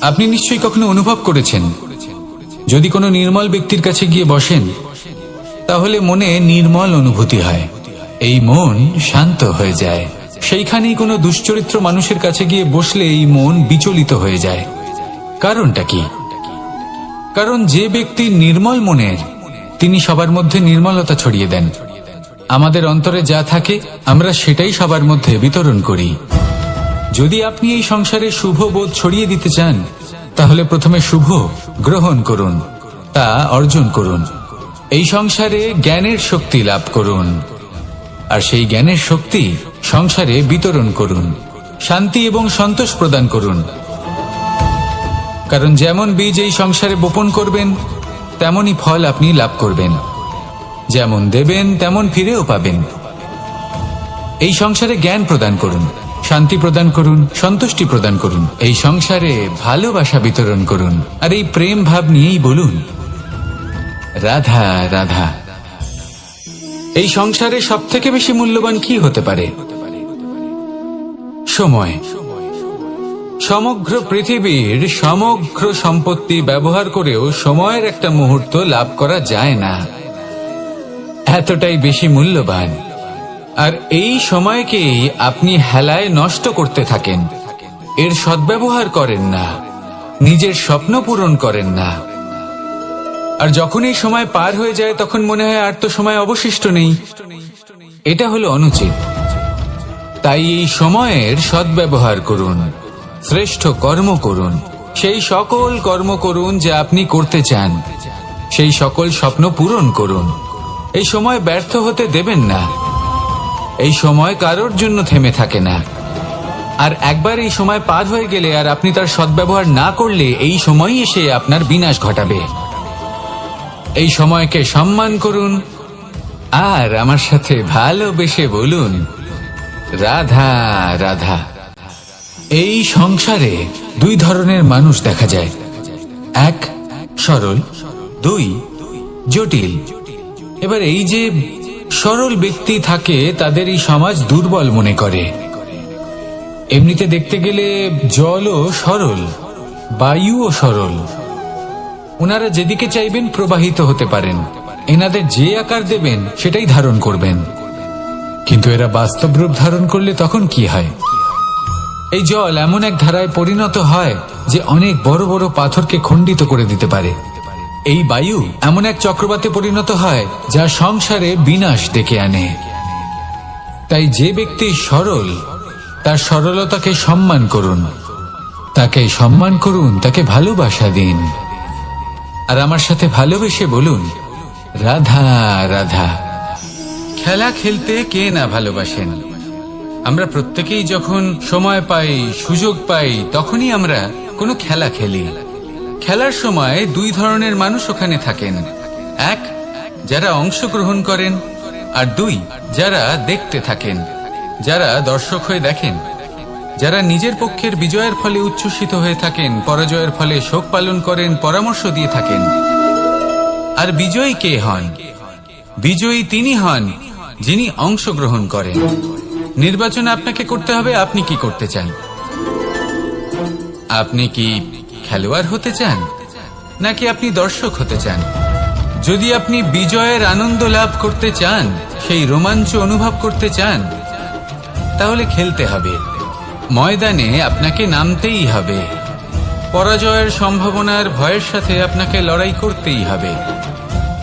আপনি নিশ্চয়ই কখনো অনুভব করেছেন, যদি কোনো নির্মল ব্যক্তির কাছে গিয়ে বসেন তাহলে মনে নির্মল অনুভূতি হয়, এই মন শান্ত হয়ে যায়। সেইখানেই কোনো দুশ্চরিত্র মানুষের কাছে গিয়ে বসলে এই মন বিচলিত হয়ে যায়। কারণটা কি? কারণ যে ব্যক্তি নির্মল মনের, তিনি সবার মধ্যে নির্মলতা ছড়িয়ে দেন। আমাদের অন্তরে যা থাকে আমরা সেটাই সবার মধ্যে বিতরণ করি। যদি আপনি এই সংসারে শুভ বোধ ছড়িয়ে দিতে চান, তাহলে প্রথমে শুভ গ্রহণ করুন, তা অর্জন করুন। এই সংসারে জ্ঞানের শক্তি লাভ করুন, আর সেই জ্ঞানের শক্তি সংসারে বিতরণ করুন। শান্তি এবং সন্তোষ প্রদান করুন। কারণ যেমন বীজ এই সংসারে বপন করবেন, তেমনই ফল আপনি লাভ করবেন। যেমন দেবেন তেমন ফিরেও পাবেন। এই সংসারে জ্ঞান প্রদান করুন, শান্তি প্রদান করুন, সন্তুষ্টি প্রদান করুন। এই সংসারে ভালোবাসা বিতরণ করুন, আর এই প্রেম ভাব নিয়েই বলুন রাধা রাধা। এই সংসারে সবথেকে বেশি মূল্যবান কি হতে পারে? সময়। সমগ্র পৃথিবীর সমগ্র সম্পত্তি ব্যবহার করেও সময়ের একটা মুহূর্ত লাভ করা যায় না, এতটাই বেশি মূল্যবান। আর এই সময়কেই আপনি হেলায় নষ্ট করতে থাকেন, এর সদ্ব্যবহার করেন না, নিজের স্বপ্ন পূরণ করেন না। আর যখন এই সময় পার হয়ে যায় তখন মনে হয় আর তো সময় অবশিষ্ট নেই। এটা হলো অনুচিত। তাই এই সময়ের সদ্ব্যবহার করুন, শ্রেষ্ঠ কর্ম করুন, সেই সকল কর্ম করুন যা আপনি করতে চান, সেই সকল স্বপ্ন পূরণ করুন। এই সময় ব্যর্থ হতে দেবেন না। এই সময় কারোর জন্য থেমে থাকে না। আর একবার এই সময় পার হয়ে গেলে আর আপনি তার সদ্ব্যবহার না করলে এই সময়ই এসে আপনার বিনাশ ঘটাবে। এই সময়কে সম্মান করুন, আর আমার সাথে ভালোবেসে বলুন রাধা রাধা। এই সংসারে দুই ধরনের মানুষ দেখা যায়, এক সরল, দুই জটিল। এবার এই যে সরল ব্যক্তি থাকে তাদের এই সমাজ দুর্বল মনে করে। এমনিতে দেখতে গেলে জলও সরল, বায়ুও সরল। ওনারা যেদিকে চাইবেন প্রবাহিত হতে পারেন, এনাদের যে আকার দেবেন সেটাই ধারণ করবেন। কিন্তু এরা বাস্তব রূপ ধারণ করলে তখন কি হয়? এই জল এমন এক ধারায় পরিণত হয় যে অনেক বড় বড় পাথরকে খণ্ডিত করে দিতে পারে। এই বায়ু এমন এক চক্রবাতে পরিণত হয় যা সংসারে বিনাশ ডেকে আনে। তাই যে ব্যক্তি সরল, তার সরলতাকে সম্মান করুন, তাকে সম্মান করুন, তাকে ভালোবাসা দিন। আর আমার সাথে ভালোবেসে বলুন রাধা রাধা। খেলা খেলতে কে না ভালোবাসেন? আমরা প্রত্যেকেই যখন সময় পাই, সুযোগ পাই, তখনই আমরা কোনো খেলা খেলি। খেলার সময় দুই ধরনের মানুষ ওখানে থাকেন, এক যারা অংশগ্রহণ করেন, আর দুই যারা দেখতে থাকেন, যারা দর্শক হয়ে দেখেন, যারা নিজের পক্ষের বিজয়ের ফলে উচ্ছ্বসিত হয়ে থাকেন, পরাজয়ের ফলে শোক পালন করেন, পরামর্শ দিয়ে থাকেন। আর বিজয়ী কে হন? বিজয়ী তিনি হন যিনি অংশগ্রহণ করেন। নির্বাচন আপনাকে করতে হবে, আপনি কি করতে চান? আপনি কি খেলোয়াড় হতে চান, নাকি আপনি দর্শক হতে চান? যদি আপনি বিজয়ের আনন্দ লাভ করতে চান, সেই রোমাঞ্চ অনুভব করতে চান, তাহলে খেলতে হবে। ময়দানে আপনাকে নামতেই হবে। পরাজয়ের সম্ভাবনার ভয়ের সাথে আপনাকে লড়াই করতেই হবে।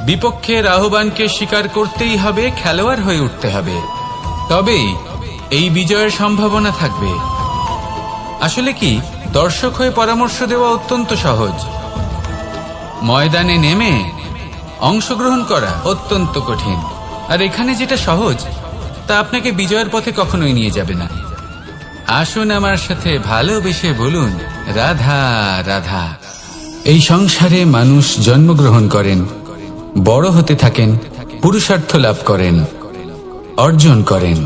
বিপক্ষের আহ্বানকে স্বীকার করতেই হবে, খেলোয়াড় হয়ে উঠতে হবে। তবেই এই বিজয়ের সম্ভাবনা থাকবে। আসলে কি, দর্শক হয়ে পরামর্শ দেওয়া অত্যন্ত সহজ, ময়দানে নেমে অংশগ্রহণ করা অত্যন্ত কঠিন। আর এখানে যেটা সহজ তা আপনাকে বিজয়ের পথে কখনোই নিয়ে যাবে না। আসুন আমার সাথে ভালোবেসে বলুন রাধা রাধা। এই সংসারে মানুষ জন্মগ্রহণ করেন, বড় হতে থাকেন, পুরুষার্থ লাভ করেন, অর্জন করেন।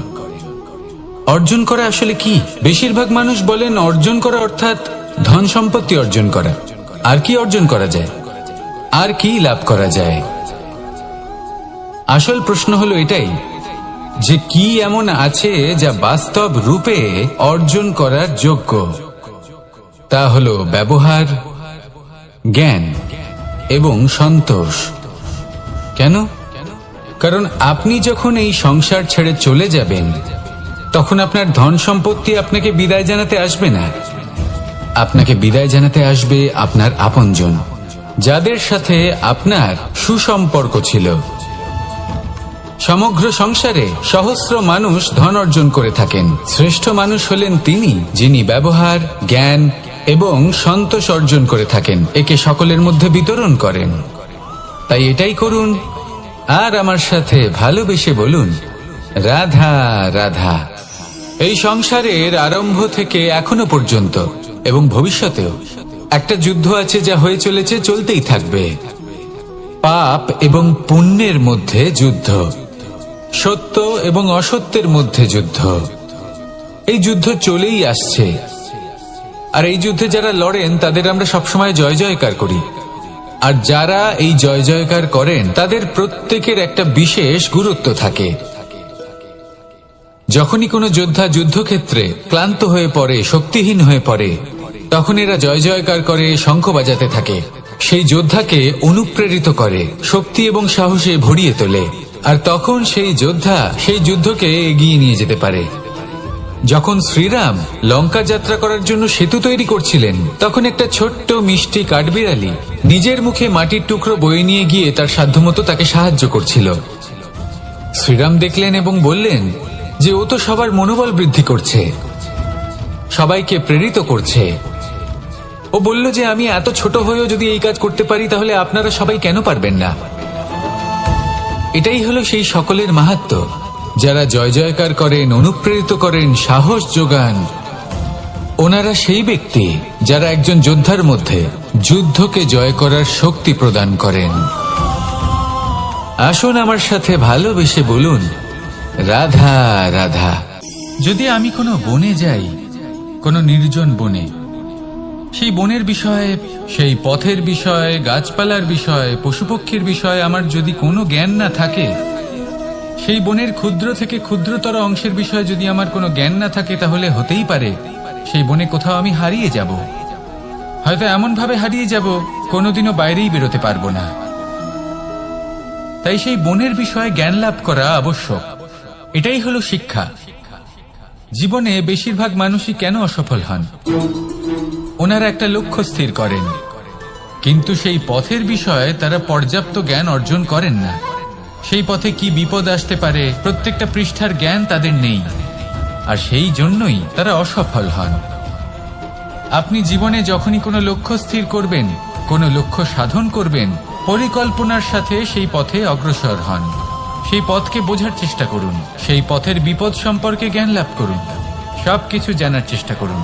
অর্জন করা আসলে কি? বেশিরভাগ মানুষ বলেন অর্জন করা অর্থাৎ ধন সম্পত্তি অর্জন করা। আর কি অর্জন করা যায়? আর কি লাভ করা যায়? আসল প্রশ্ন হলো এটাই যে কি এমন আছে যা বাস্তব রূপে অর্জন করার যোগ্য। তা হলো ব্যবহার, জ্ঞান এবং সন্তোষ। কেন? কারণ আপনি যখন এই সংসার ছেড়ে চলে যাবেন, তখন আপনার ধন সম্পত্তি আপনাকে বিদায় জানাতে আসবে না। আপনাকে বিদায় জানাতে আসবে আপনার আপনজন, যাদের সাথে আপনার সুসম্পর্ক ছিল। সমগ্র সংসারে সহস্র মানুষ ধন অর্জন করে থাকেন। শ্রেষ্ঠ মানুষ হলেন তিনি, যিনি ব্যবহার, জ্ঞান এবং সন্তোষ অর্জন করে থাকেন, একে সকলের মধ্যে বিতরণ করেন। তাই এটাই করুন, আর আমার সাথে ভালোবেসে বলুন, রাধা রাধা। এই সংসারের আরম্ভ থেকে এখনো পর্যন্ত এবং ভবিষ্যতেও একটা যুদ্ধ আছে, যা হয়ে চলেছে, চলতেই থাকবে। পাপ এবং পুণ্যের মধ্যে যুদ্ধ, সত্য এবং অসত্যের মধ্যে যুদ্ধ। এই যুদ্ধ চলেই আসছে, আর এই যুদ্ধে যারা লড়েন তাদের আমরা সবসময় জয় জয়কার করি। আর যারা এই জয় জয়কার করেন তাদের প্রত্যেকের একটা বিশেষ গুরুত্ব থাকে। যখনই কোনো যোদ্ধা যুদ্ধক্ষেত্রে ক্লান্ত হয়ে পড়ে, শক্তিহীন হয়ে পড়ে, তখন এরা জয় জয়কার করে, শঙ্খ বাজাতে থাকে, সেই যোদ্ধাকে অনুপ্রেরিত করে, শক্তি এবং সাহসে ভরিয়ে তোলে। আর তখন সেই যোদ্ধা সেই যুদ্ধকে এগিয়ে নিয়ে যেতে পারে। যখন শ্রীরাম লঙ্কা যাত্রা করার জন্য সেতু তৈরি করছিলেন, তখন একটা ছোট্ট মিষ্টি কাঠবিড়ালি নিজের মুখে মাটির টুকরো বয়ে নিয়ে গিয়ে তার সাধ্যমতো তাকে সাহায্য করছিল। শ্রীরাম দেখলেন এবং বললেন যে ও তো সবার মনোবল বৃদ্ধি করছে, সবাইকে প্রেরিত করছে। ও বলল যে আমি এত ছোট হয়েও যদি এই কাজ করতে পারি, তাহলে আপনারা সবাই কেন পারবেন না? এটাই হলো সেই সকলের মাহাত্ম্য, যারা জয় জয়কার করেন, অনুপ্রেরিত করেন, সাহস যোগান। ওনারা সেই ব্যক্তি যারা একজন যোদ্ধার মধ্যে যুদ্ধকে জয় করার শক্তি প্রদান করেন। আসুন আমার সাথে ভালোবেসে বলুন, রাধা রাধা। যদি আমি কোনো বনে যাই, কোনো নির্জন বনে, সেই বনের বিষয়ে, সেই পথের বিষয়ে, গাছপালার বিষয়ে, পশুপক্ষীর বিষয়ে আমার যদি কোনো জ্ঞান না থাকে, সেই বনের ক্ষুদ্র থেকে ক্ষুদ্রতর অংশের বিষয়ে যদি আমার কোনো জ্ঞান না থাকে, তাহলে হতেই পারে সেই বনে কোথাও আমি হারিয়ে যাব। হয়তো এমন ভাবে হারিয়ে যাব, কোনোদিনও বাইরেই বেরোতে পারবো না। তাই সেই বনের বিষয়ে জ্ঞান লাভ করা আবশ্যক। এটাই হলো শিক্ষা। জীবনে বেশিরভাগ মানুষই কেন অসফল হন? ওনারা একটা লক্ষ্য স্থির করেন, কিন্তু সেই পথের বিষয়ে তারা পর্যাপ্ত জ্ঞান অর্জন করেন না। সেই পথে কি বিপদ আসতে পারে প্রত্যেকটা পৃষ্ঠার জ্ঞান তাদের নেই, আর সেই জন্যই তারা অসফল হন। আপনি জীবনে যখনই কোনো লক্ষ্য স্থির করবেন, কোনো লক্ষ্য সাধন করবেন, পরিকল্পনার সাথে সেই পথে অগ্রসর হন। সেই পথকে বোঝার চেষ্টা করুন, সেই পথের বিপদ সম্পর্কে জ্ঞান লাভ করুন, সবকিছু জানার চেষ্টা করুন,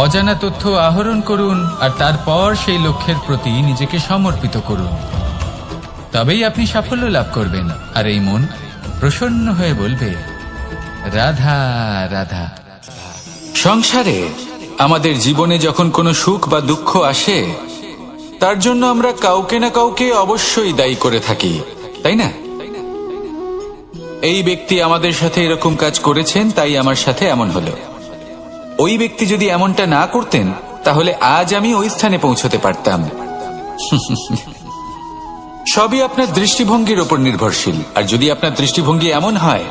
অজানা তথ্য আহরণ করুন, আর তারপর সেই লক্ষ্যের প্রতি নিজেকে সমর্পিত করুন। তবেই আপনি সাফল্য লাভ করবেন, আর এই মন প্রসন্ন হয়ে বলবে, রাধা রাধা। সংসারে আমাদের জীবনে যখন কোনো সুখ বা দুঃখ আসে, তার জন্য আমরা কাউকে না কাউকে অবশ্যই দায়ী করে থাকি, তাই না? এই ব্যক্তি আমাদের সাথে এরকম কাজ করেছেন, তাই আমার সাথে এমন হলো। ওই ব্যক্তি যদি এমনটা না করতেন, তাহলে আজ আমি ওই স্থানে পৌঁছতে পারতাম। সবই আপনার দৃষ্টিভঙ্গির উপর নির্ভরশীল, আর যদি আপনার দৃষ্টিভঙ্গি এমন হয়,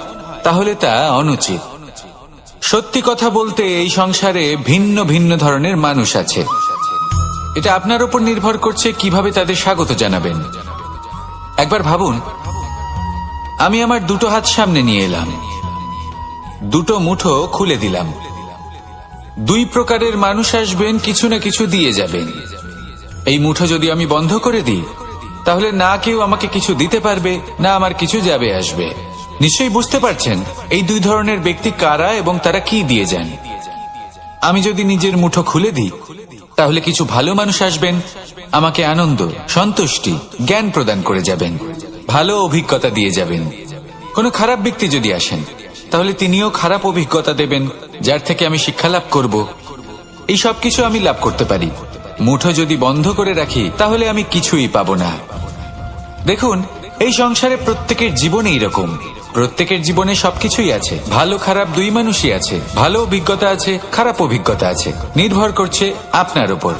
তাহলে তা অনুচিত। সত্যি কথা বলতে, এই সংসারে ভিন্ন ভিন্ন ধরনের মানুষ আছে। এটা আপনার উপর নির্ভর করছে কিভাবে তাদের স্বাগত জানাবেন। একবার ভাবুন, আমি আমার দুটো হাত সামনে নিয়ে এলাম, দুটো মুঠো খুলে দিলাম। দুই প্রকারের মানুষ আসবেন, কিছু না কিছু দিয়ে যাবেন। এই মুঠো যদি আমি বন্ধ করে দিই, তাহলে না কেউ আমাকে কিছু দিতে পারবে, না আমার কিছু যাবে আসবে। নিশ্চয়ই বুঝতে পারছেন এই দুই ধরনের ব্যক্তি কারা এবং তারা কি দিয়ে যান। আমি যদি নিজের মুঠো খুলে দিই, তাহলে কিছু ভালো মানুষ আসবেন, আমাকে আনন্দ, সন্তুষ্টি, জ্ঞান প্রদান করে যাবেন, ভালো অভিজ্ঞতা দিয়ে যাবেন। কোনো খারাপ ব্যক্তি যদি আসেন, তাহলে তিনিও খারাপ অভিজ্ঞতা দেবেন, যার থেকে আমি শিক্ষা লাভ করব। এই সব কিছু আমি লাভ করতে পারি। মুঠো যদি বন্ধ করে রাখি, তাহলে আমি কিছুই পাবো না। দেখুন, এই সংসারে প্রত্যেকের জীবনে এরকম। প্রত্যেকের জীবনে সবকিছুই আছে, ভালো খারাপ দুই মানুষই আছে, ভালো অভিজ্ঞতা আছে, খারাপ অভিজ্ঞতা আছে। নির্ভর করছে আপনার উপর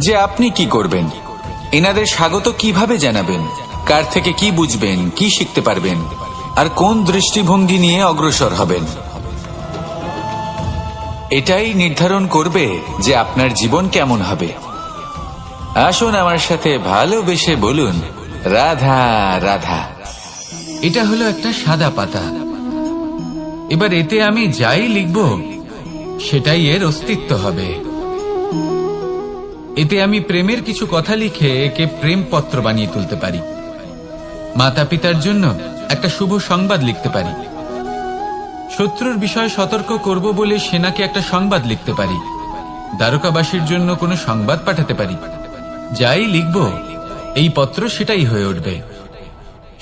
যে আপনি কি করবেন, এনাদের স্বাগত কিভাবে জানাবেন, কার থেকে কি বুঝবেন, কি শিখতে পারবেন, আর কোন দৃষ্টিভঙ্গি নিয়ে অগ্রসর হবেন। এটাই নির্ধারণ করবে যে আপনার জীবন কেমন হবে। আসুন আমার সাথে ভালোবেসে বলুন, রাধা রাধা। এটা হলো একটা সাদা পাতা। এবার এতে আমি যাই লিখব সেটাই এর অস্তিত্ব হবে। এতে আমি প্রেমের কিছু কথা লিখে একে প্রেমপত্র বানিয়ে তুলতে পারি। মাতা পিতার জন্য একটা শুভ সংবাদ লিখতে পারি। শত্রুর বিষয়ে সতর্ক করব বলে সেনাকে একটা সংবাদ লিখতে পারি। দ্বারকাবাসীর জন্য কোনো সংবাদ পাঠাতে পারি। যাই লিখব এই পত্র সেটাই হয়ে উঠবে।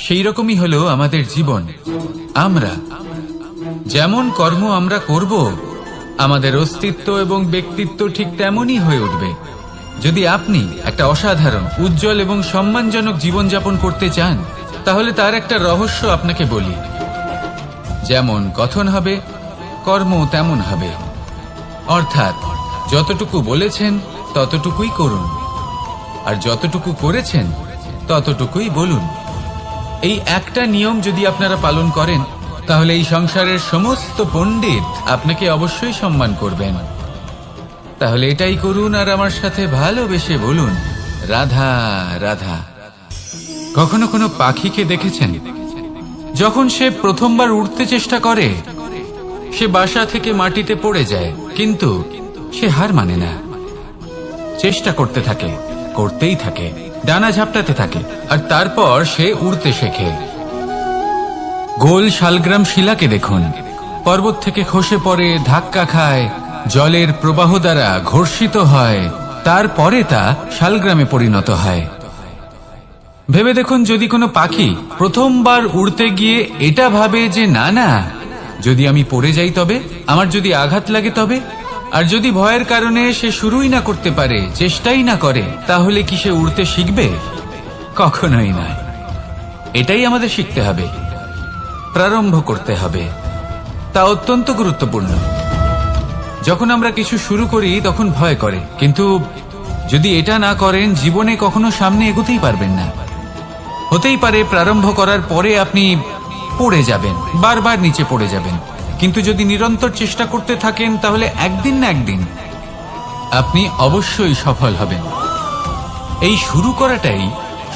সেই রকমই হলো আমাদের জীবন। আমরা যেমন কর্ম আমরা করব, আমাদের অস্তিত্ব এবং ব্যক্তিত্ব ঠিক তেমনই হয়ে উঠবে। যদি আপনি একটা অসাধারণ, উজ্জ্বল এবং সম্মানজনক জীবনযাপন করতে চান, তাহলে তার একটা রহস্য আপনাকে বলি। যেমন কথন হবে, কর্ম তেমন হবে। অর্থাৎ যতটুকু বলেছেন ততটুকুই করুন, আর যতটুকু করেছেন ততটুকুই বলুন। এই একটা নিয়ম যদি আপনারা পালন করেন, তাহলে এই সংসারের সমস্ত পণ্ডিত আপনাকে অবশ্যই সম্মান করবেন। তাহলে এটাই করুন আর আমার সাথে ভালোবেসে বলুন, রাধা রাধা। কখনো কোনো পাখিকে দেখেছেন? যখন সে প্রথমবার উড়তে চেষ্টা করে, সে বাসা থেকে মাটিতে পড়ে যায়, কিন্তু সে হার মানে না। চেষ্টা করতে থাকে, করতেই থাকে, ডানা ঝাপটাতে থাকে, আর তারপর সে উড়তে শেখে। গোল শালগ্রাম শিলাকে দেখুন, পর্বত থেকে খসে পড়ে, ধাক্কা খায়, জলের প্রবাহ দ্বারা ঘর্ষিত হয়, তারপরে তা শালগ্রামে পরিণত হয়। ভেবে দেখুন, যদি কোনো পাখি প্রথমবার উড়তে গিয়ে এটা ভাবে যে না না, যদি আমি পড়ে যাই তবে, আমার যদি আঘাত লাগে তবে, আর যদি ভয়ের কারণে সে শুরুই না করতে পারে, চেষ্টাই না করে, তাহলে কি সে উড়তে শিখবে? কখনোই নয়। এটাই আমাদের শিখতে হবে, প্রারম্ভ করতে হবে। তা অত্যন্ত গুরুত্বপূর্ণ। যখন আমরা কিছু শুরু করি তখন ভয় করে, কিন্তু যদি এটা না করেন, জীবনে কখনো সামনে এগোতেই পারবেন না। হতেই পারে প্রারম্ভ করার পরে আপনি পড়ে যাবেন, বারবার নিচে পড়ে যাবেন, কিন্তু যদি নিরন্তর চেষ্টা করতে থাকেন, তাহলে একদিন না একদিন আপনি অবশ্যই সফল হবেন। এই শুরু করাটাই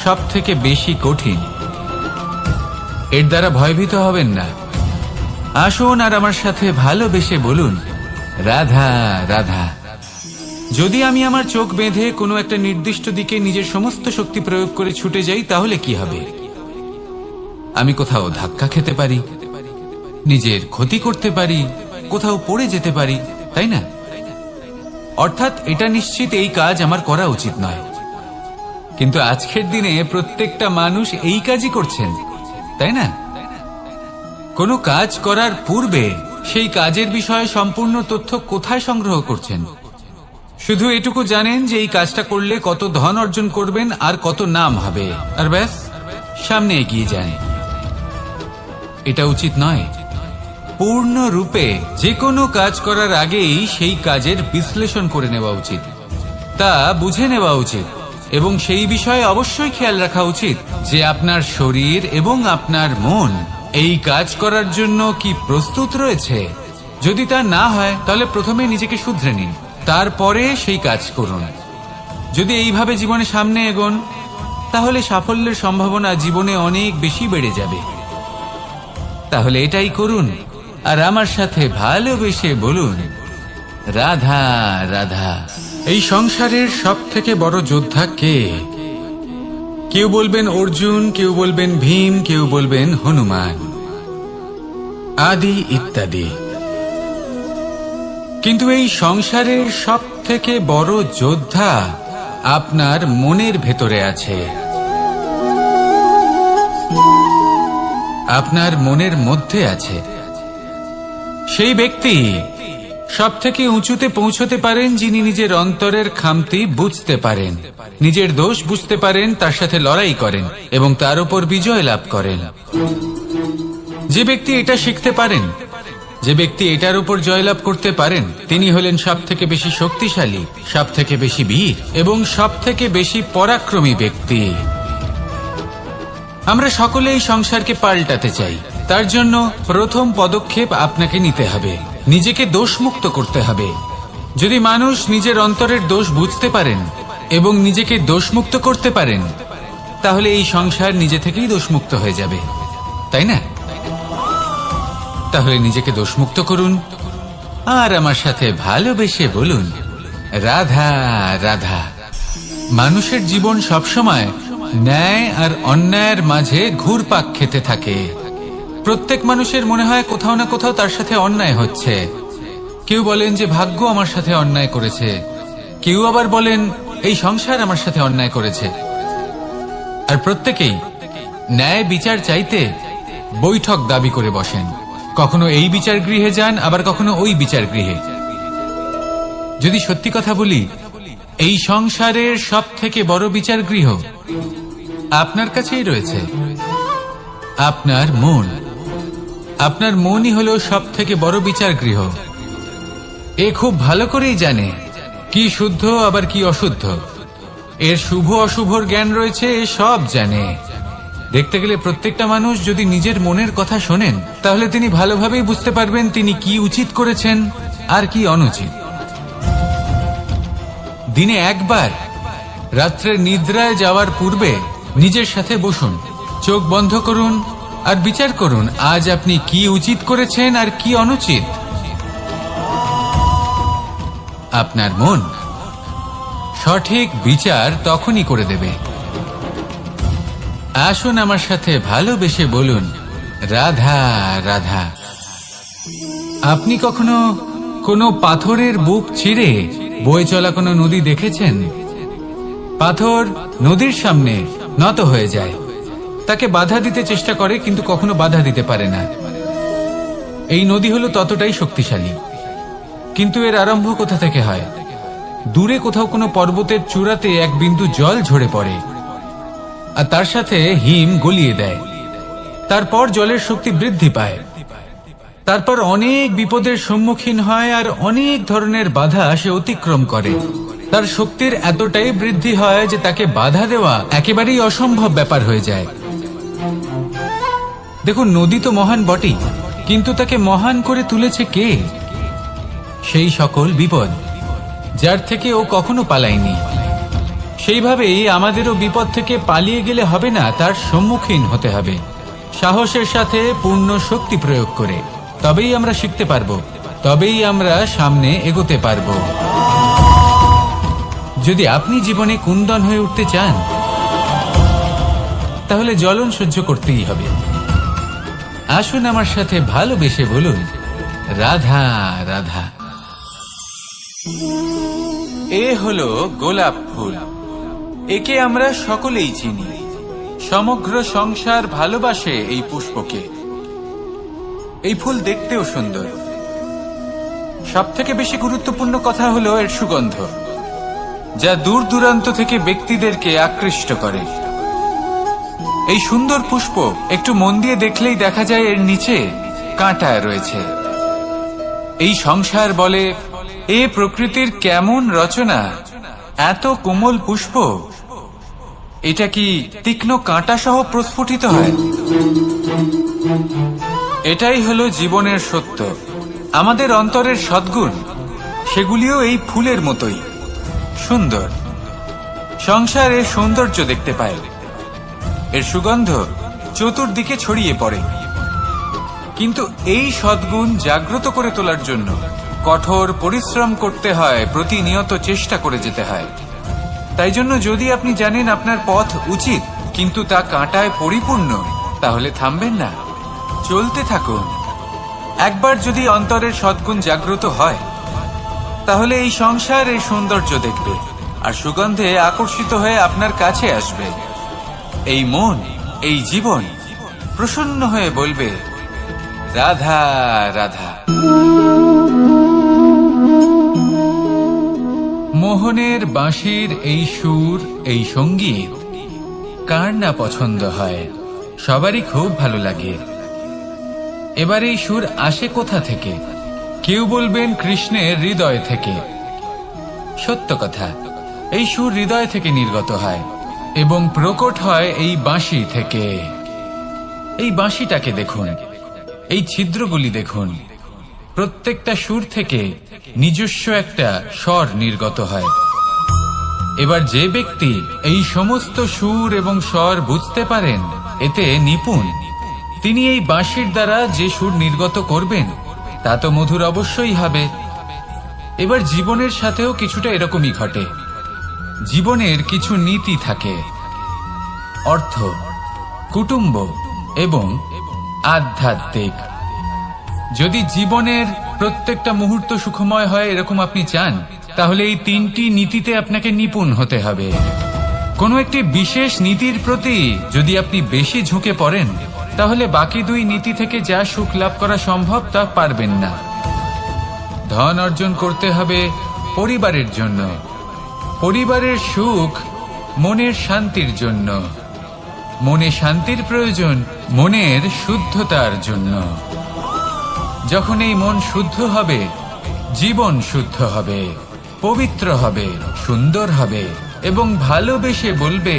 সব থেকে বেশি কঠিন। এর দ্বারা ভয়ভীত হবেন না। আসুন আর আমার সাথে ভালোবেসে বলুন, রাধা রাধা। যদি আমি আমার চোখ বেঁধে কোনো একটা নির্দিষ্ট দিকে নিজের সমস্ত শক্তি প্রয়োগ করে ছুটে যাই, তাহলে কি হবে? আমি কোথাও ধাক্কা খেতে পারি, নিজের ক্ষতি করতে পারি, কোথাও পড়ে যেতে পারি, তাই না? অর্থাৎ এটা নিশ্চিত এই কাজ আমার করা উচিত নয়। কিন্তু আজকের দিনে প্রত্যেকটা মানুষ এই কাজই করছেন, তাই না? কোনো কাজ করার পূর্বে সেই কাজের বিষয়ে সম্পূর্ণ তথ্য কোথায় সংগ্রহ করছেন? শুধু এটুকু জানেন যে এই কাজটা করলে কত ধন অর্জন করবেন আর কত নাম হবে, আর ব্যাস সামনে এগিয়ে যান। এটা উচিত নয়। পূর্ণরূপে যে কোনো কাজ করার আগেই সেই কাজের বিশ্লেষণ করে নেওয়া উচিত, তা বুঝে নেওয়া উচিত, এবং সেই বিষয়ে অবশ্যই খেয়াল রাখা উচিত যে আপনার শরীর এবং আপনার মন এই কাজ করার জন্য কি প্রস্তুত রয়েছে। যদি তা না হয়, তাহলে প্রথমে নিজেকে শুধরে নিন, তারপরে সেই কাজ করুন। যদি এইভাবে জীবনে সামনে এগোন, তাহলে সাফল্যের সম্ভাবনা জীবনে অনেক বেশি বেড়ে যাবে। তাহলে এটাই করুন আর আমার সাথে ভালোবেসে বলুন, রাধা রাধা। এই সংসারের সব থেকে বড় যোদ্ধা কে? কেউ বলবেন অর্জুন, কেউ বলবেন ভীম, কেউ বলবেন হনুমান, আদি ইত্যাদি। কিন্তু এই সংসারের সব থেকে বড় যোদ্ধা আপনার মনের ভেতরে আছে, আপনার মনের মধ্যে আছে। সেই ব্যক্তি সব থেকে উঁচুতে পৌঁছতে পারেন যিনি নিজের অন্তরের খামতি বুঝতে পারেন, নিজের দোষ বুঝতে পারেন, তার সাথে লড়াই করেন এবং তার উপর বিজয় লাভ করেন। যে ব্যক্তি এটা শিখতে পারেন, যে ব্যক্তি এটার উপর জয়লাভ করতে পারেন, তিনি হলেন সব থেকে বেশি শক্তিশালী, সব থেকে বেশি বীর এবং সব থেকে বেশি পরাক্রমী ব্যক্তি। আমরা সকলে এই সংসারকে পাল্টাতে চাই। তার জন্য প্রথম পদক্ষেপ আপনাকে নিতে হবে, নিজেকে দোষমুক্ত করতে হবে। যদি মানুষ নিজের অন্তরের দোষ বুঝতে পারেন এবং নিজেকে দোষমুক্ত করতে পারেন, তাহলে এই সংসার নিজে থেকেই দোষমুক্ত হয়ে যাবে, তাই না? তাহলে নিজেকে দোষমুক্ত করুন আর আমার সাথে ভালোবেসে বলুন, রাধা রাধা। মানুষের জীবন সবসময় ন্যায় আর অন্যায়ের মাঝে ঘুরপাক খেতে থাকে। প্রত্যেক মানুষের মনে হয় কোথাও না কোথাও তার সাথে অন্যায় হচ্ছে। কেউ বলেন যে ভাগ্য আমার সাথে অন্যায় করেছে, কেউ আবার বলেন এই সংসার আমার সাথে অন্যায় করেছে। আর প্রত্যেকেই ন্যায় বিচার চাইতে বৈঠক দাবি করে বসেন। কখনো এই বিচার গৃহে যান, আবার কখনো ওই বিচার গৃহে। যদি সত্যি কথা বলি, এই সংসারের সব থেকে বড় বিচার গৃহ আপনার কাছেই রয়েছে, আপনার মন। আপনার মনই হলো সব থেকে বড় বিচার গৃহ। এ খুব ভালো করেই জানে কি শুদ্ধ আবার কি অশুদ্ধ, এর শুভ অশুভর জ্ঞান রয়েছে, এ সব জানে। দেখতে গেলে প্রত্যেকটা মানুষ যদি নিজের মনের কথা শোনেন, তাহলে তিনি ভালোভাবেই বুঝতে পারবেন তিনি কি উচিত করেছেন আর কি অনুচিত। দিনে একবার রাত্রের নিদ্রায় যাওয়ার পূর্বে নিজের সাথে বসুন, চোখ বন্ধ করুন আর বিচার করুন আজ আপনি কি উচিত করেছেন আর কি অনুচিত। আপনার মন সঠিক বিচার তখনই করে দেবে। আসুন আমার সাথে ভালোবেসে বলুন, রাধা রাধা। আপনি কখনো কোনো পাথরের বুক চিরে বয়ে চলা কোনো নদী দেখেছেন? পাথর নদীর সামনে নত হয়ে যায়, তাকে বাধা দিতে চেষ্টা করে কিন্তু কখনো বাধা দিতে পারে না। এই নদী হলো ততটাই শক্তিশালী, কিন্তু এর আরম্ভ কোথা থেকে হয়? দূরে কোথাও কোনো পর্বতের চূড়াতে এক বিন্দু জল ঝরে পড়ে আর তার সাথে হিম গলিয়ে দেয়। তারপর জলের শক্তি বৃদ্ধি পায়, তারপর অনেক বিপদের সম্মুখীন হয় আর অনেক ধরনের বাধা সে অতিক্রম করে। তার শক্তির এতটাই বৃদ্ধি হয় যে তাকে বাধা দেওয়া একেবারেই অসম্ভব ব্যাপার হয়ে যায়। দেখুন, নদী তো মহান বটেই, কিন্তু তাকে মহান করে তুলেছে কে? সেই সকল বিপদ যার থেকে ও কখনো পালায়নি। সেইভাবেই আমাদেরও বিপদ থেকে পালিয়ে গেলে হবে না, তার সম্মুখীন হতে হবে সাহসের সাথে, পূর্ণ শক্তি প্রয়োগ করে। তবেই আমরা শিখতে পারবো, তবেই আমরা সামনে এগোতে পারবো। যদি আপনি জীবনে কুন্দন হয়ে উঠতে চান, তাহলে জ্বলন সহ্য করতেই হবে। আসুন আমার সাথে ভালোবেসে বলুন, রাধা রাধা। এ হলো গোলাপ ফুল, একে আমরা সকলেই চিনি। সমগ্র সংসার ভালোবাসে এই পুষ্পকে। এই ফুল দেখতেও সুন্দর। সবথেকে বেশি গুরুত্বপূর্ণ কথা হলো এর সুগন্ধ, যা দূর দূরান্ত থেকে ব্যক্তিদেরকে আকৃষ্ট করে। এই সুন্দর পুষ্প একটু মন দিয়ে দেখলেই দেখা যায় এর নিচে কাঁটা রয়েছে। এই সংসার বলে, এ প্রকৃতির কেমন রচনা, এত কোমল পুষ্প, এটা কি তীক্ষ্ণ কাঁটা সহ প্রস্ফুটিত হয়? এটাই হলো জীবনের সত্য। আমাদের অন্তরের সদ্গুণ, সেগুলিও এই ফুলের মতোই সুন্দর। সংসার এর সৌন্দর্য দেখতে পায়, এর সুগন্ধ চতুর্দিকে ছড়িয়ে পড়ে। কিন্তু এই সদ্গুণ জাগ্রত করে তোলার জন্য কঠোর পরিশ্রম করতে হয়, প্রতিনিয়ত চেষ্টা করে যেতে হয়। তাই জন্য যদি আপনি জানেন আপনার পথ উচিত কিন্তু তা কাঁটায় পরিপূর্ণ, তাহলে থামবেন না, চলতে থাকুন। একবার যদি অন্তরের সদ্গুণ জাগ্রত হয়, তাহলে এই সংসার এর সৌন্দর্য দেখবে আর সুগন্ধে আকর্ষিত হয়ে আপনার কাছে আসবে। এই মন, এই জীবন প্রসন্ন হয়ে বলবে, রাধা রাধা। মোহনের বাঁশির এই সুর, এই সঙ্গীত কার না পছন্দ হয়? সবারই খুব ভালো লাগে। এবার এই সুর আসে কোথা থেকে? কেউ বলবেন কৃষ্ণের হৃদয় থেকে। সত্য কথা, এই সুর হৃদয় থেকে নির্গত হয় এবং প্রকট হয় এই বাঁশি থেকে। এই বাঁশিটাকে দেখুন, এই ছিদ্রগুলি দেখুন, প্রত্যেকটা সুর থেকে নিজস্ব একটা স্বর নির্গত হয়। এবার যে ব্যক্তি এই সমস্ত সুর এবং স্বর বুঝতে পারেন, এতে নিপুণ, তিনি এই বাঁশির দ্বারা যে সুর নির্গত করবেন তা তো মধুর অবশ্যই হবে। এবার জীবনের সাথেও কিছুটা এরকমই ঘটে। জীবনের কিছু নীতি থাকে, অর্থ, কুটুম্ব এবং আধ্যাত্মিক। যদি জীবনের প্রত্যেকটা মুহূর্ত সুখময় হয় এরকম আপনি চান, তাহলে এই তিনটি নীতিতে আপনাকে নিপুণ হতে হবে। কোনো একটি বিশেষ নীতির প্রতি যদি আপনি বেশি ঝুঁকে পড়েন, তাহলে বাকি দুই নীতি থেকে যা সুখ লাভ করা সম্ভব তা পারবেন না। ধন অর্জন করতে হবে পরিবারের জন্য, পরিবারের সুখ মনের শান্তির জন্য, মনে শান্তির প্রয়োজন মনের শুদ্ধতার জন্য। যখন এই মন শুদ্ধ হবে, জীবন শুদ্ধ হবে, পবিত্র হবে, সুন্দর হবে এবং ভালোবেসে বলবে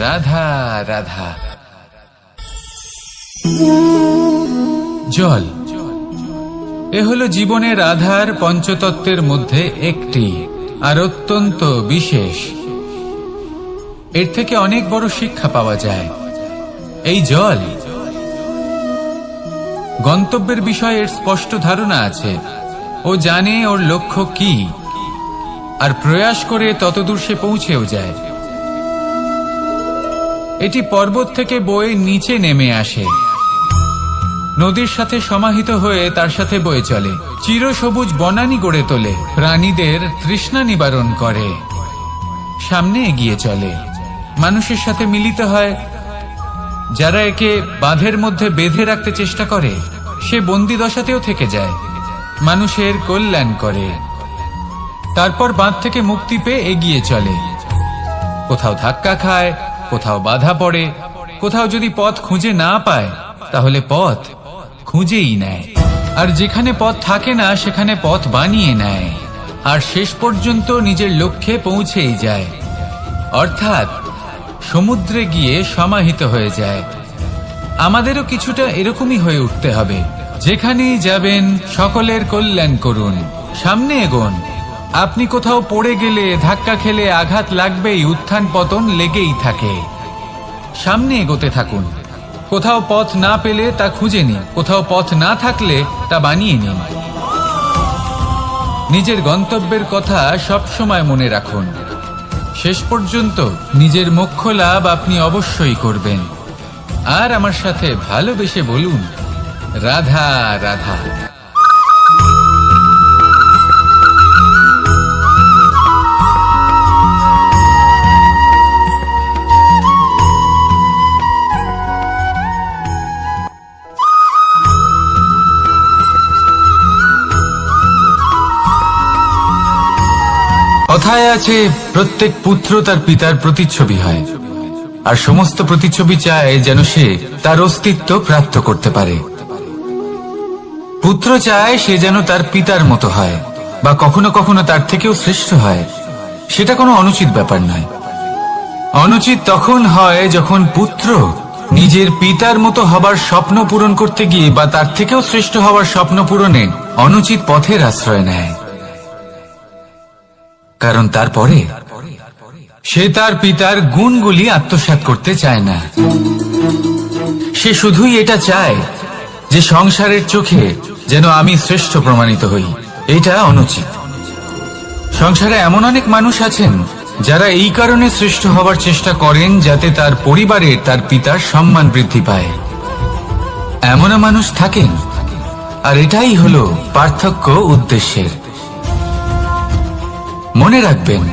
রাধা রাধা। জল, এ হলো জীবনের আধার পঞ্চতত্ত্বের মধ্যে একটি, আর অত্যন্ত বিশেষ। এর থেকে অনেক বড় শিক্ষা পাওয়া যায়। এই জল, গন্তব্যের বিষয়ে এর স্পষ্ট ধারণা আছে। ও জানে ওর লক্ষ্য কি, আর প্রয়াস করে ততদূর সে পৌঁছেও যায়। এটি পর্বত থেকে বয়ে নিচে নেমে আসে, নদীর সাথে সমাহিত হয়ে তার সাথে বয়ে চলে, চিরসবুজ বনানী গড়ে তোলে, প্রাণীদের তৃষ্ণা নিবারণ করে, সামনে এগিয়ে চলে, মানুষের সাথে মিলিত হয়। যারা একে বাঁধের মধ্যে বেঁধে রাখতে চেষ্টা করে, সে বন্দি দশাতেও থেকে যায়, মানুষের কল্যাণ করে। তারপর বাঁধ থেকে মুক্তি পেয়ে এগিয়ে চলে, কোথাও ধাক্কা খায়, কোথাও বাধা পড়ে, কোথাও যদি পথ খুঁজে না পায় তাহলে পথ খুঁজেই নেয়, আর যেখানে পথ থাকে না সেখানে পথ বানিয়ে নেয়, আর শেষ পর্যন্ত নিজের লক্ষ্যে পৌঁছেই যায়, অর্থাৎ সমুদ্রে গিয়ে সমাহিত হয়ে যায়। আমাদেরও কিছুটা এরকমই হয়ে উঠতে হবে। যেখানেই যাবেন সকলের কল্যাণ করুন, সামনে এগোন। আপনি কোথাও পড়ে গেলে, ধাক্কা খেলে আঘাত লাগবেই, উত্থান পতন লেগেই থাকে। সামনে এগোতে থাকুন। কোথাও পথ না পেলে তা খুঁজে নিন, কোথাও পথ না থাকলে তা বানিয়ে নিন। নিজের গন্তব্যের কথা সব সময় মনে রাখুন। শেষ পর্যন্ত নিজের মোক্ষ লাভ আপনি অবশ্যই করবেন। আর আমার সাথে ভালোবেসে বলুন রাধা রাধা। কথায় আছে, প্রত্যেক পুত্র তার পিতার প্রতিচ্ছবি হয়, আর সমস্ত প্রতিচ্ছবি চায় যেন সে তার অস্তিত্ব প্রাপ্ত করতে পারে। পুত্র চায় সে যেন তার পিতার মতো হয়, বা কখনো কখনো তার থেকেও শ্রেষ্ঠ হয়। সেটা কোনো অনুচিত ব্যাপার নয়। অনুচিত তখন হয় যখন পুত্র নিজের পিতার মতো হবার স্বপ্ন পূরণ করতে গিয়ে বা তার থেকেও শ্রেষ্ঠ হবার স্বপ্ন পূরণে অনুচিত পথের আশ্রয় নেয়। কারণ তারপরে সে তার পিতার গুণগুলি আত্মসাৎ করতে চায় না। সে শুধুই এটা চায় যে সংসারের চোখে যেন আমি শ্রেষ্ঠ প্রমাণিত হই। এটা অনুচিত। সংসারে এমন অনেক মানুষ আছেন যারা এই কারণে শ্রেষ্ঠ হবার চেষ্টা করেন যাতে তার পরিবারের, তার পিতার সম্মান বৃদ্ধি পায়। এমনও মানুষ থাকেন, আর এটাই হলো পার্থক্য উদ্দেশ্যের। মনে রাখবেন,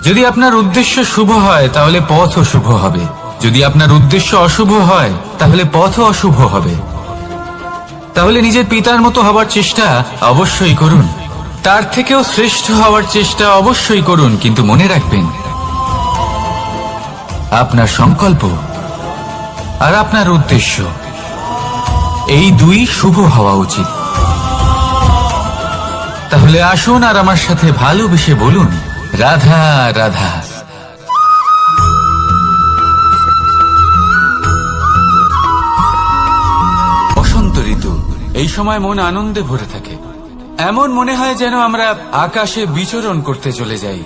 যদি আপনার উদ্দেশ্য শুভ হয় তাহলে পথও শুভ হবে, যদি আপনার উদ্দেশ্য অশুভ হয় তাহলে পথও অশুভ হবে। তাহলে নিজের পিতার মতো হবার চেষ্টা অবশ্যই করুন, তার থেকেও শ্রেষ্ঠ হওয়ার চেষ্টা অবশ্যই করুন, কিন্তু মনে রাখবেন আপনার সংকল্প আর আপনার উদ্দেশ্য এই দুই শুভ হওয়া উচিত। তাহলে আসুন আর আমার সাথে ভালোবেসে বলুন, রাধা রাধা। বসন্ত ঋতু, এই সময় মন আনন্দে ভরে থাকে। এমন মনে হয় যেন আমরা আকাশে বিচরণ করতে চলে যাই,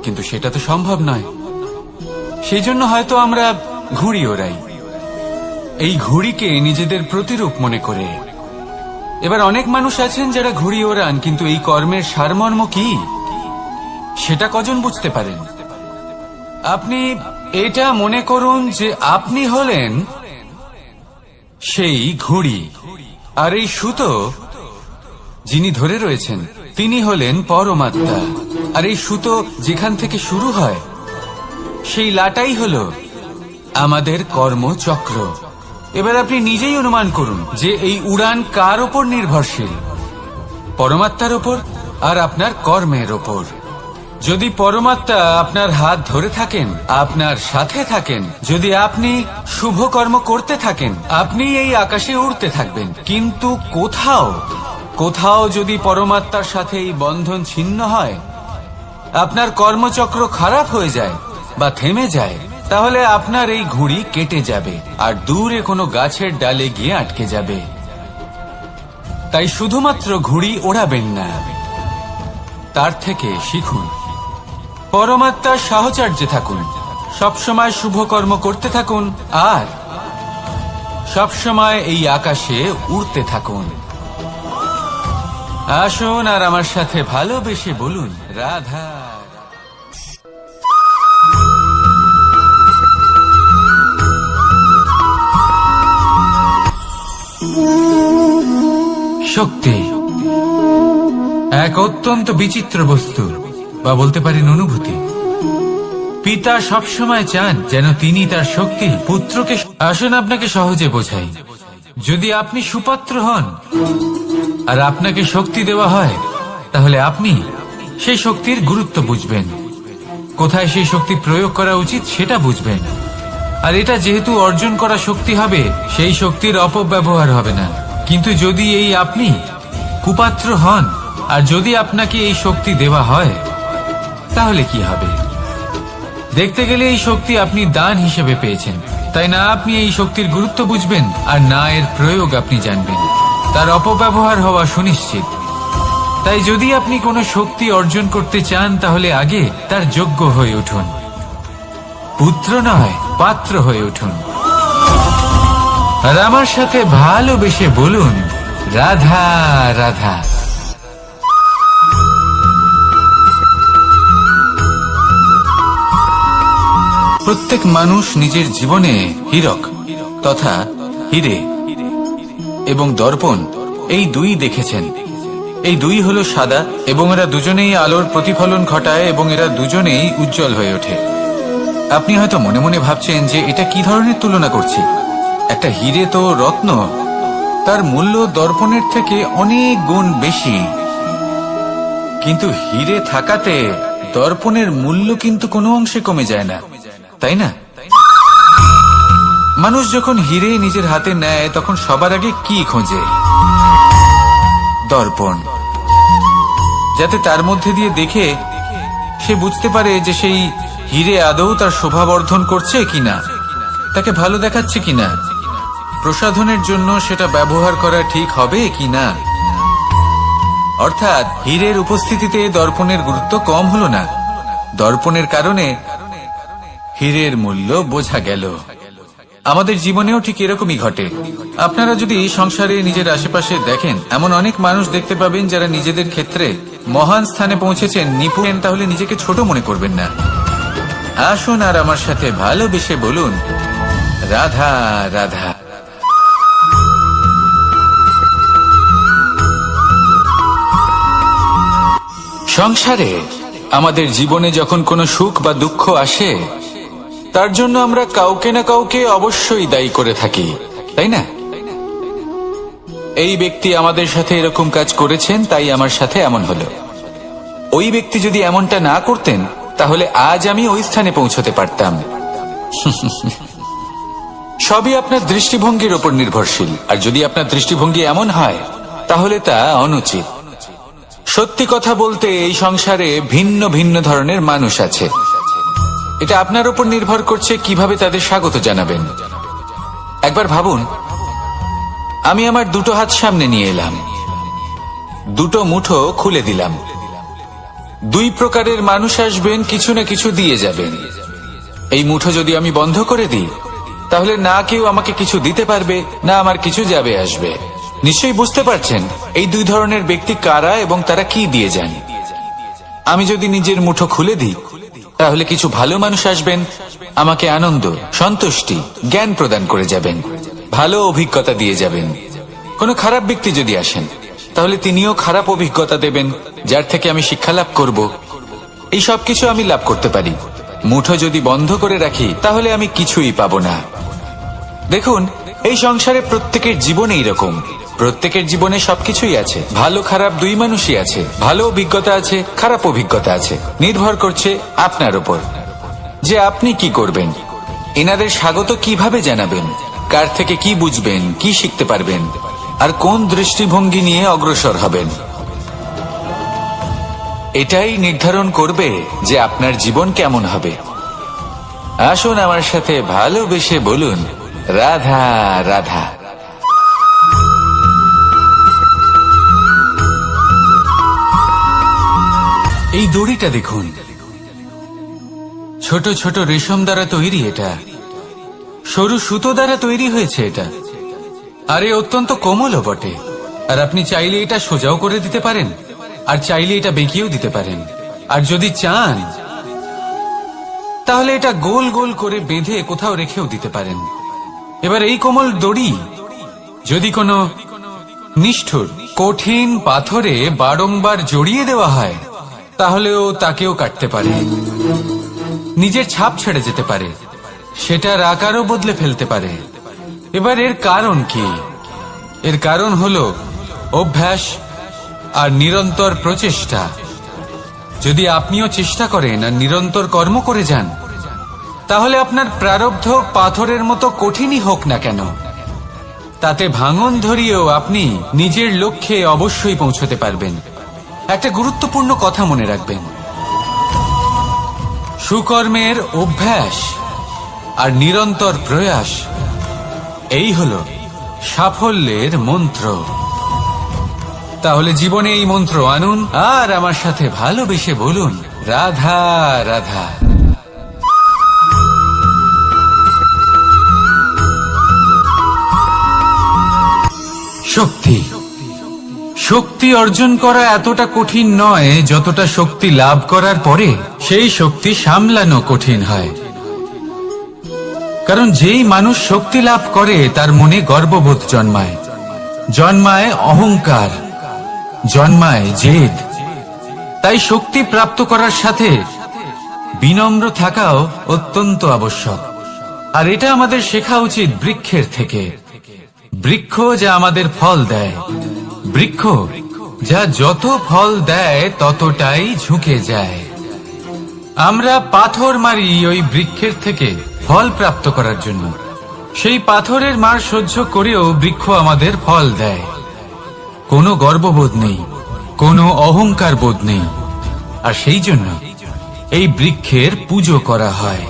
কিন্তু সেটা তো সম্ভব নয়। সেই জন্য হয়তো আমরা ঘুড়ি ওড়াই, এই ঘুড়িকে নিজেদের প্রতিরূপ মনে করে। এবার অনেক মানুষ আছেন যারা ঘুড়ি ওড়ান, কিন্তু এই কর্মের সারমর্ম কি সেটা কজন বুঝতে পারেন? আপনি এটা মনে করুন যে আপনি হলেন সেই ঘুড়ি, আর এই সুতো যিনি ধরে রয়েছেন তিনি হলেন পরমাত্মা। আর এই সুতো যেখান থেকে শুরু হয় সেই লাটাই হলো আমাদের কর্মচক্র। এবার আপনি নিজেই অনুমান করুন যে এই উড়ান কার ওপর নির্ভরশীল, পরমাত্মার ওপর আর আপনার কর্মের ওপর। যদি পরমাত্মা আপনার হাত ধরে থাকেন, আপনার সাথে থাকেন, যদি আপনি শুভ কর্ম করতে থাকেন, আপনি এই আকাশে উড়তে থাকবেন। কিন্তু কোথাও কোথাও যদি পরমাত্মার সাথে এই বন্ধন ছিন্ন হয়, আপনার কর্মচক্র খারাপ হয়ে যায় বা থেমে যায়, তাহলে আপনার এই ঘুড়ি কেটে যাবে আর দূরে কোনো গাছের ডালে গিয়ে আটকে যাবে। তাই শুধুমাত্র ঘুড়ি ওড়াবেন না, তার থেকে শিখুন, পরমাত্মার সাহচর্যে থাকুন, সবসময় শুভ কর্ম করতে থাকুন আর সবসময় এই আকাশে উড়তে থাকুন। আসুন আর আমার সাথে ভালোবেসে বলুন, রাধা। শক্তি এক অত্যন্ত বিচিত্র বস্তু, বা বলতে পারেন অনুভূতি। পিতা সবসময় চান যেন তিনি তার শক্তি পুত্রকে। আসুন আপনাকে সহজে বোঝাই। যদি আপনি সুপাত্র হন আর আপনাকে শক্তি দেওয়া হয়, তাহলে আপনি সেই শক্তির গুরুত্ব বুঝবেন, কোথায় সেই শক্তি প্রয়োগ করা উচিত সেটা বুঝবেন। আর এটা যেহেতু অর্জন করা শক্তি হবে, সেই শক্তির অপব্যবহার হবে না। কিন্তু যদি এই আপনি কুপাত্র হন আর যদি আপনাকে এই শক্তি দেওয়া হয়, তাহলে কি হবে? দেখতে গেলে এই শক্তি আপনি দান হিসেবে পেয়েছেন, তাই না আপনি এই শক্তির গুরুত্ব বুঝবেন আর না এর প্রয়োগ আপনি জানবেন। তার অপব্যবহার হওয়া সুনিশ্চিত। তাই যদি আপনি কোনো শক্তি অর্জন করতে চান, তাহলে আগে তার যোগ্য হয়ে উঠুন, পুত্র নয় পাত্র হয়ে উঠুন। আর আমার সাথে ভালোবেসে বলুন, রাধা রাধা। প্রত্যেক মানুষ নিজের জীবনে হীরক তথা হিরে এবং দর্পণ এই দুই দেখেছেন। এই দুই হলো সাদা এবং এরা দুজনেই আলোর প্রতিফলন ঘটায় এবং এরা দুজনেই উজ্জ্বল হয়ে ওঠে। আপনি হয়তো মনে মনে ভাবছেন যে এটা কি ধরনের তুলনা করছি। একটা হিরে তো রত্ন, তার মূল্য দর্পণের থেকে অনেক গুণ বেশি। কিন্তু হিরে থাকাতে দর্পণের মূল্য কিন্তু কোনো অংশে কমে যায় না, তাই না? মানুষ যখন হিরে নিজের হাতে নেয়, তখন সবার আগে কি খোঁজে? দর্পণ, যাতে তার মধ্যে দিয়ে দেখে সে বুঝতে পারে যে সেই হিরে আদৌ তার শোভাবর্ধন করছে কিনা, তাকে ভালো দেখাচ্ছে কিনা, প্রসাধনের জন্য সেটা ব্যবহার করা ঠিক হবে কিনা। অর্থাৎ হীরের উপস্থিতিতে দর্পণের গুরুত্ব কম হলো না, দর্পণের কারণে হীরের মূল্য বোঝা গেল। আমাদের জীবনেও ঠিক এরকমই ঘটে। আপনারা যদি সংসারে নিজের আশেপাশে দেখেন, এমন অনেক মানুষ দেখতে পাবেন যারা নিজেদের ক্ষেত্রে মহান স্থানে পৌঁছেছেন, নিপুণ, তাহলে নিজেকে ছোট মনে করবেন না। আসুন আর আমার সাথে ভালোবেসে বলুন, রাধা রাধা। সংসারে আমাদের জীবনে যখন কোনো সুখ বা দুঃখ আসে, তার জন্য আমরা কাউকে না কাউকে অবশ্যই দায়ী করে থাকি, তাই না? এই ব্যক্তি আমাদের সাথে এরকম কাজ করেছেন, তাই আমার সাথে এমন হলো। ওই ব্যক্তি যদি এমনটা না করতেন, তাহলে আজ আমি ওই স্থানে পৌঁছতে পারতাম। সবই আপনার দৃষ্টিভঙ্গির উপর নির্ভরশীল, আর যদি আপনার দৃষ্টিভঙ্গি এমন হয় তাহলে তা অনুচিত। সত্যি কথা বলতে এই সংসারে ভিন্ন ভিন্ন ধরনের মানুষ আছে। এটা আপনার উপর নির্ভর করছে কিভাবে তাদের স্বাগত জানাবেন। একবার ভাবুন, আমি আমার দুটো হাত সামনে নিয়ে এলাম, দুটো মুঠো খুলে দিলাম। দুই প্রকারের মানুষ আসবেন, কিছু না কিছু দিয়ে যাবেন। এই মুঠো যদি আমি বন্ধ করে দিই তাহলে না কেউ আমাকে কিছু দিতে পারবে, না আমার কিছু যাবে আসবে। নিশ্চয়ই বুঝতে পারছেন এই দুই ধরনের ব্যক্তি কারা এবং তারা কি দিয়ে যান। আমি যদি নিজের মুঠো খুলে দিই তাহলে কিছু ভালো মানুষ আসবেন, আমাকে আনন্দ, সন্তুষ্টি, জ্ঞান প্রদান করে যাবেন, ভালো অভিজ্ঞতা দিয়ে যাবেন। কোনো খারাপ ব্যক্তি যদি আসেন তাহলে তিনিও খারাপ অভিজ্ঞতা দেবেন, যার থেকে আমি শিক্ষা লাভ করব। এই সব কিছু আমি লাভ করতে পারি। মুঠো যদি বন্ধ করে রাখি তাহলে আমি কিছুই পাবো না। দেখুন, এই সংসারে প্রত্যেকের জীবনে এইরকম, প্রত্যেকের জীবনে সবকিছুই আছে, ভালো খারাপ দুই মানুষই আছে, ভালো অভিজ্ঞতা আছে, খারাপ অভিজ্ঞতা আছে। নির্ভর করছে আপনার উপর যে আপনি কি করবেন, এনাদের স্বাগত কিভাবে জানাবেন, কার থেকে কি বুঝবেন, কি শিখতে পারবেন, আর কোন দৃষ্টিভঙ্গি নিয়ে অগ্রসর হবেন। এটাই নির্ধারণ করবে যে আপনার জীবন কেমন হবে। আসুন আমার সাথে ভালোবেসে বলুন, রাধা রাধা। এই দড়িটা দেখুন, ছোট ছোট রেশম দ্বারা তৈরি, এটা সরু সুতো দ্বারা তৈরি হয়েছে এটা, আর এ অত্যন্ত কোমলও বটে। আর আপনি চাইলে এটা সোজাও করে দিতে পারেন, আর চাইলে এটা বেঁকিয়েও দিতে পারেন, আর যদি চান তাহলে এটা গোল গোল করে বেঁধে কোথাও রেখেও দিতে পারেন। এবার এই কোমল দড়ি যদি কোনো নিষ্ঠুর কঠিন পাথরে বারংবার জড়িয়ে দেওয়া হয় তাহলেও তাকেও কাটতে পারে, নিজের ছাপ ছেড়ে যেতে পারে, সেটার আকারও বদলে ফেলতে পারে। এবার এর কারণ কি? এর কারণ হলো অভ্যাস আর নিরন্তর প্রচেষ্টা। যদি আপনিও চেষ্টা করেন আর নিরন্তর কর্ম করে যান তাহলে আপনার প্রারব্ধ পাথরের মতো কঠিনই হোক না কেন, তাতে ভাঙন ধরিয়েও আপনি নিজের লক্ষ্যে অবশ্যই পৌঁছতে পারবেন। একটা গুরুত্বপূর্ণ কথা মনে রাখবেন, সুকর্মের অভ্যাস আর নিরন্তর প্রয়াস, এই হলো সাফল্যের মন্ত্র। তাহলে জীবনে এই মন্ত্র আনুন আর আমার সাথে ভালোবেসে বলুন, রাধা রাধা। শক্তি, শক্তি অর্জন করা এতটা কঠিন নয় যতটা শক্তি লাভ করার পরে সেই শক্তি সামলানো কঠিন হয়। কারণ যেই মানুষ শক্তি লাভ করে তার মনে গর্ববোধ জন্মায়, জন্মায় অহংকার, জন্মায় জেদ। তাই শক্তি প্রাপ্ত করার সাথে বিনম্র থাকাও অত্যন্ত আবশ্যক। আর এটা আমাদের শেখা উচিত বৃক্ষের থেকে। বৃক্ষ যা আমাদের ফল দেয়, বৃক্ষ যা যত ফল দেয় ততটাই ঝুঁকে যায়। আমরা পাথর মারি ওই বৃক্ষের থেকে ফল প্রাপ্ত করার জন্য। সেই পাথরের মার সহ্য করেও বৃক্ষ আমাদের ফল দেয়। কোনো গর্ববোধ নেই, কোনো অহংকার বোধ নেই, আর সেই জন্য এই বৃক্ষের পুজো করা হয়।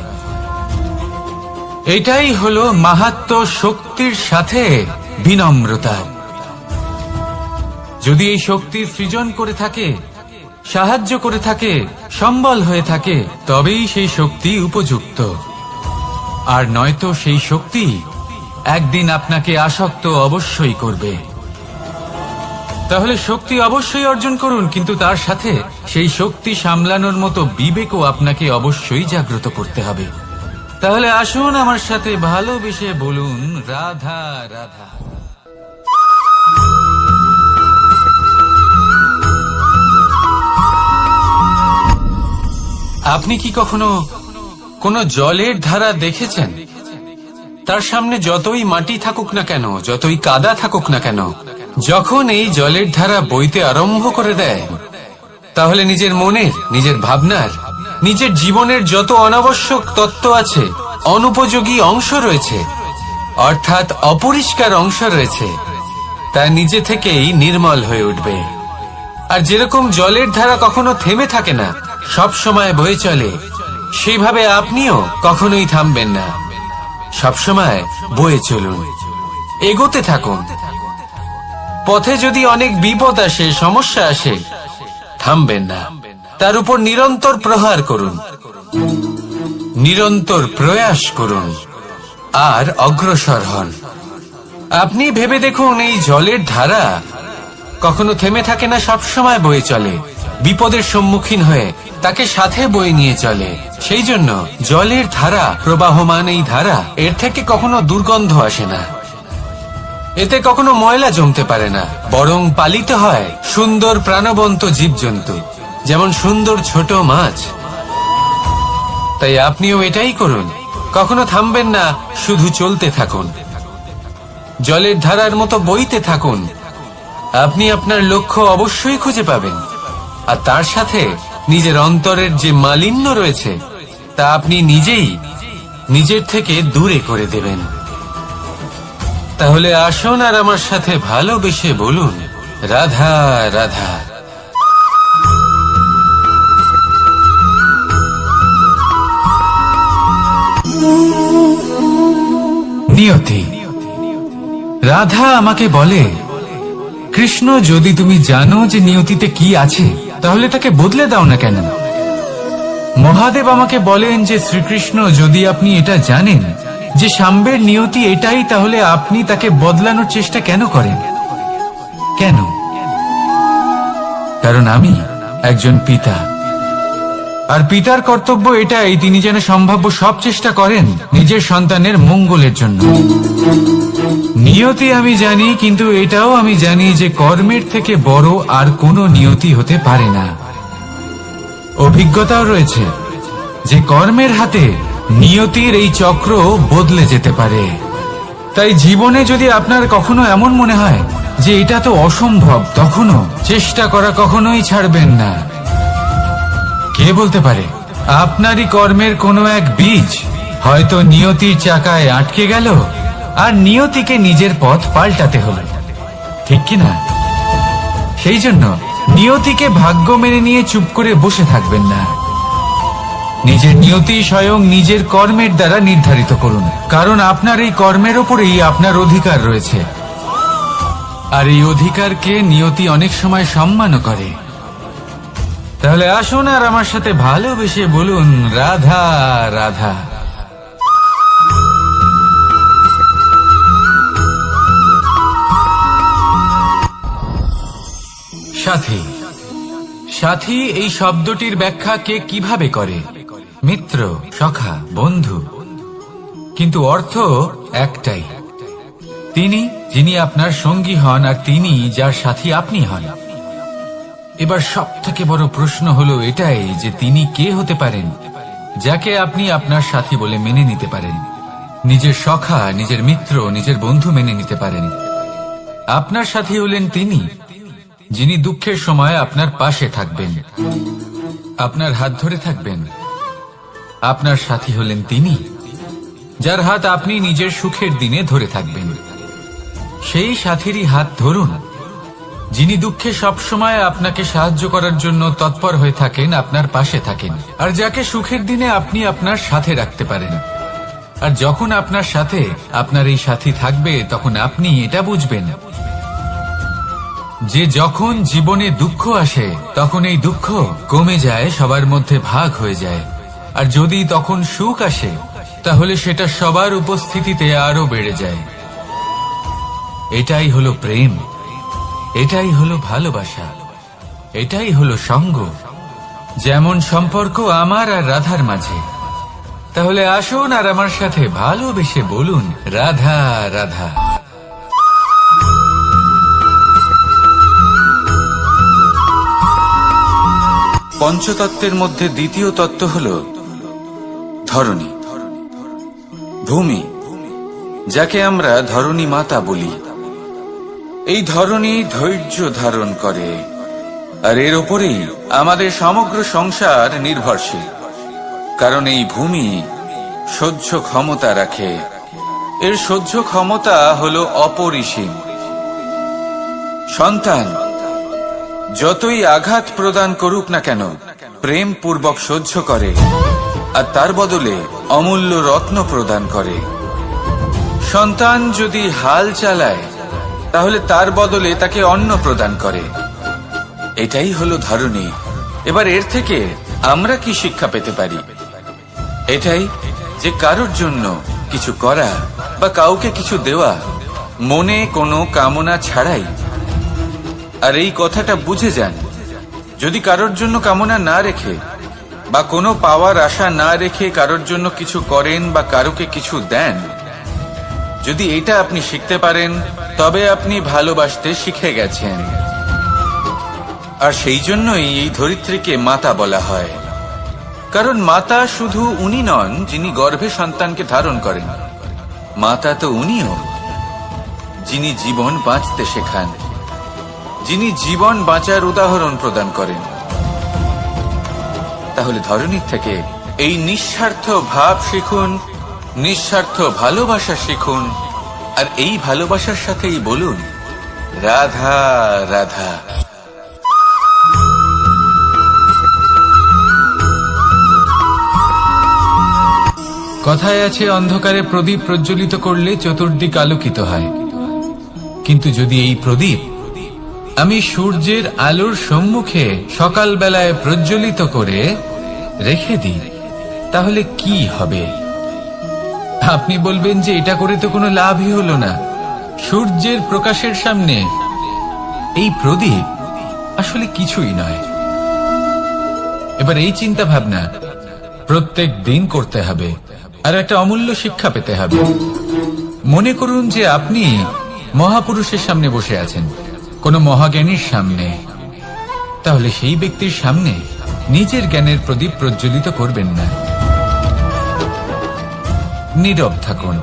এটাই হলো মাহাত্ম্য শক্তির সাথে বিনম্রতা। যদি এই শক্তির সৃজন করে থাকে, সাহায্য করে থাকে, সম্বল হয়ে থাকে, তবেই সেই শক্তি উপযুক্ত। আর নয়তো সেই শক্তি একদিন আপনাকে আসক্ত অবশ্যই করবে। তাহলে শক্তি অবশ্যই অর্জন করুন, কিন্তু তার সাথে সেই শক্তি সামলানোর মতো বিবেকও আপনাকে অবশ্যই জাগ্রত করতে হবে। তাহলে আসুন আমার সাথে ভালোবেসে বলুন, রাধা রাধা। আপনি কি কখনো কোনো জলের ধারা দেখেছেন? তার সামনে যতই মাটি থাকুক না কেন, যতই কাদা থাকুক না কেন, যখন এই জলের ধারা বইতে আরম্ভ করে দেয়, তাহলে নিজের মনের, নিজের ভাবনার, নিজের জীবনের যত অনাবশ্যক তত্ত্ব আছে, অনুপযোগী অংশ রয়েছে, অর্থাৎ অপরিষ্কার অংশ রয়েছে তা নিজে থেকেই নির্মল হয়ে উঠবে। আর যেরকম জলের ধারা কখনো থেমে থাকে না, সব সময় বয়ে চলে, সেইভাবে আপনিও কখনোই থামবেন না। সবসময় বয়ে চলুন, এগোতে থাকুন। পথে যদি অনেক বিপদ আসে, সমস্যা আসে, থামবেন না, তার উপর নিরন্তর প্রহার করুন, নিরন্তর প্রয়াস করুন আর অগ্রসর হন। আপনি ভেবে দেখুন, এই জলের ধারা কখনো থেমে থাকে না, সবসময় বয়ে চলে, বিপদের সম্মুখীন হয়ে তাকে সাথে বয়ে নিয়ে চলে। সেই জন্য জলের ধারা, প্রবাহমান এই ধারা, এর থেকে কখনো দুর্গন্ধ আসে না, এতে কখনো ময়লা জমতে পারে না, বরং পালিত হয় সুন্দর প্রাণবন্ত জীবজন্তু, যেমন সুন্দর ছোট মাছ। তাই আপনিও এটাই করুন, কখনো থামবেন না, শুধু চলতে থাকুন, জলের ধারার মতো বইতে থাকুন। আপনি আপনার লক্ষ্য অবশ্যই খুঁজে পাবেন, আর তার সাথে নিজের অন্তরের যে মালিন্য রয়েছে তা আপনি নিজেই নিজের থেকে দূরে করে দেবেন। তাহলে আসুন আর আমার সাথে ভালোবেসে বলুন, রাধা রাধা। নিয়তি। রাধা আমাকে বলে, কৃষ্ণ, যদি তুমি জানো যে নিয়তিতে কি আছে, তাহলে তাকে বদলে দাও না কেন? মহাদেব আমাকে বলেন যে শ্রীকৃষ্ণ, যদি আপনি এটা জানেন যে সাম্বের নিয়তি এটাই, তাহলে আপনি তাকে বদলানোর চেষ্টা কেন করেন? কেন? কারণ আমি একজন পিতা, আর পিতার কর্তব্য এটাই, তিনি যেন সম্ভাব্য সব চেষ্টা করেন নিজের সন্তানের মঙ্গলের জন্য। নিয়তি আমি জানি, কিন্তু এটাও আমি জানি যে কর্মের থেকে বড় আর কোনো নিয়তি হতে পারে না। অভিজ্ঞতাও রয়েছে যে কর্মের হাতে নিয়তির এই চক্র বদলে যেতে পারে। তাই জীবনে যদি আপনার কখনো এমন মনে হয় যে এটা তো অসম্ভব, তখনও চেষ্টা করা কখনোই ছাড়বেন না। কে বলতে পারে আপনারই কর্মের কোনো এক বীজ হয়তো নিয়তির চাকায় আটকে গেল, আর নিয়তিকে নিজের পথ পাল্টাতে হলো, ঠিক কিনা? সেই জন্য নিয়তিকে ভাগ্য মেনে নিয়ে চুপ করে বসে থাকবেন না। নিজের নিয়তি স্বয়ং নিজের কর্মের দ্বারা নির্ধারিত করুন, কারণ আপনার এই কর্মের ওপরেই আপনার অধিকার রয়েছে, আর এই অধিকারকে নিয়তি অনেক সময় সম্মানও করে। তাহলে আসুন আর আমার সাথে ভালোবেসে বলুন, রাধা রাধা। সাথী। সাথী এই শব্দটির ব্যাখ্যা কে কিভাবে করে? মিত্র, সখা, বন্ধু। কিন্তু অর্থ একটাই, তিনি যিনি আপনার সঙ্গী হন, আর তিনি যার সাথী আপনি হন। এবার সব থেকে বড় প্রশ্ন হলো এটাই যে তিনি কে হতে পারেন যাকে আপনি আপনার সাথী বলে মেনে নিতে পারেন, নিজের সখা, নিজের মিত্র, নিজের বন্ধু মেনে নিতে পারেন। আপনার সাথী হলেন তিনি যিনি দুঃখের সময় আপনার পাশে থাকবেন, আপনার হাত ধরে থাকবেন। আপনার সাথী হলেন তিনি যার হাত আপনি নিজের সুখের দিনে ধরে থাকবেন। সেই সাথীরই হাত ধরুন যিনি দুঃখে সবসময় আপনাকে সাহায্য করার জন্য তৎপর হয়ে থাকেন, আপনার পাশে থাকেন, আর যাকে সুখের দিনে আপনি আপনার সাথে রাখতে পারেন। আর যখন আপনার সাথে আপনার এই সাথী থাকবে, তখন আপনি এটা বুঝবেন যে যখন জীবনে দুঃখ আসে, তখন এই দুঃখ কমে যায়, সবার মধ্যে ভাগ হয়ে যায়। আর যদি তখন সুখ আসে, তাহলে সেটা সবার উপস্থিতিতে আরো বেড়ে যায়। এটাই হলো প্রেম, এটাই হলো ভালোবাসা, এটাই হলো সঙ্গ, যেমন সম্পর্ক আমার আর রাধার মাঝে। তাহলে আসুন আর আমার সাথে ভালোবেসে বলুন, রাধা রাধা। পঞ্চতত্ত্বের মধ্যে দ্বিতীয় তত্ত্ব হল ধরণী, ভূমি, যাকে আমরা ধরণী মাতা বলি। এই ধরণী ধৈর্য ধারণ করে, আর এর ওপরেই আমাদের সমগ্র সংসার নির্ভরশীল। কারণ এই ভূমি সহ্য ক্ষমতা রাখে, এর সহ্য ক্ষমতা হলো অপরিসীম। সন্তান যতই আঘাত প্রদান করুক না কেন, প্রেম পূর্বক সহ্য করে আর তার বদলে অমূল্য রত্ন প্রদান করে। সন্তান যদি হাল চালায় তাহলে তার বদলে তাকে অন্ন প্রদান করে। এটাই হলো ধরনী। এবার এর থেকে আমরা কি শিক্ষা পেতে পারি? এটাই যে কারোর জন্য কিছু করা বা কাউকে কিছু দেওয়া মনে কোনো কামনা ছাড়াই। আর এই কথাটা বুঝে যান, যদি কারোর জন্য কামনা না রেখে বা কোনো পাওয়ার আশা না রেখে কারোর জন্য কিছু করেন বা কারোকে কিছু দেন, যদি এটা আপনি শিখতে পারেন তবে আপনি ভালোবাসতে শিখে গেছেন। আর সেই জন্যই এই ধরিত্রীকে মাতা বলা হয়। কারণ মাতা শুধু উনি নন যিনি গর্ভে সন্তানকে ধারণ করেন, মাতা তো উনিও যিনি জীবন বাঁচতে শেখান, যিনি জীবন বাঁচার উদাহরণ প্রদান করেন। তাহলে ধরনীর থেকে এই নিঃস্বার্থ ভাব শিখুন, নিঃস্বার্থ ভালোবাসা শিখুন, আর এই ভালোবাসার সাথেই বলুন রাধা রাধা। কথায় আছে, অন্ধকারে প্রদীপ প্রজ্বলিত করলে চতুর্দিক আলোকিত হয়। কিন্তু যদি এই প্রদীপ আমি সূর্যের আলোর সম্মুখে সকালবেলায় প্রজ্বলিত করে রেখে দিই, তাহলে কি হবে? আপনি বলবেন যে এটা করে তো কোনো লাভই হলো না। সূর্যের প্রকাশের সামনে এই প্রদীপ আসলে কিছুই নয়। এবার এই চিন্তা ভাবনা প্রত্যেক দিন করতে হবে, আর একটা অমূল্য শিক্ষা পেতে হবে। মনে করুন যে আপনি মহাপুরুষের সামনে বসে আছেন, কোনো মহাজ্ঞানীর সামনে। তাহলে সেই ব্যক্তির সামনে নিজের জ্ঞানের প্রদীপ প্রজ্বলিত করবেন না, নীরব থাকুন।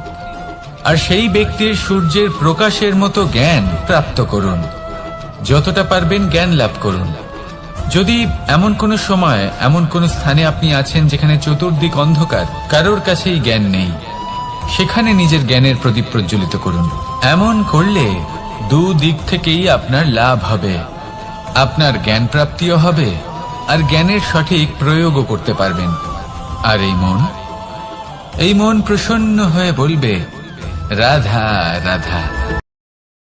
আর সেই ব্যক্তির সূর্যের প্রকাশের মতো জ্ঞান প্রাপ্ত করুন। যতটা পারবেন জ্ঞান লাভ করুন। যদি এমন কোনো সময় এমন কোন স্থানে আপনি আছেন যেখানে চতুর্দিক অন্ধকার, কারোর কাছেই জ্ঞান নেই, সেখানে নিজের জ্ঞানের প্রদীপ প্রজ্বলিত করুন। এমন করলে দুদিক থেকেই আপনার লাভ হবে। আপনার জ্ঞান প্রাপ্তিও হবে, আর জ্ঞানের সঠিক প্রয়োগও করতে পারবেন। আর এই মন প্রসন্ন হয়ে বলবে রাধা রাধা।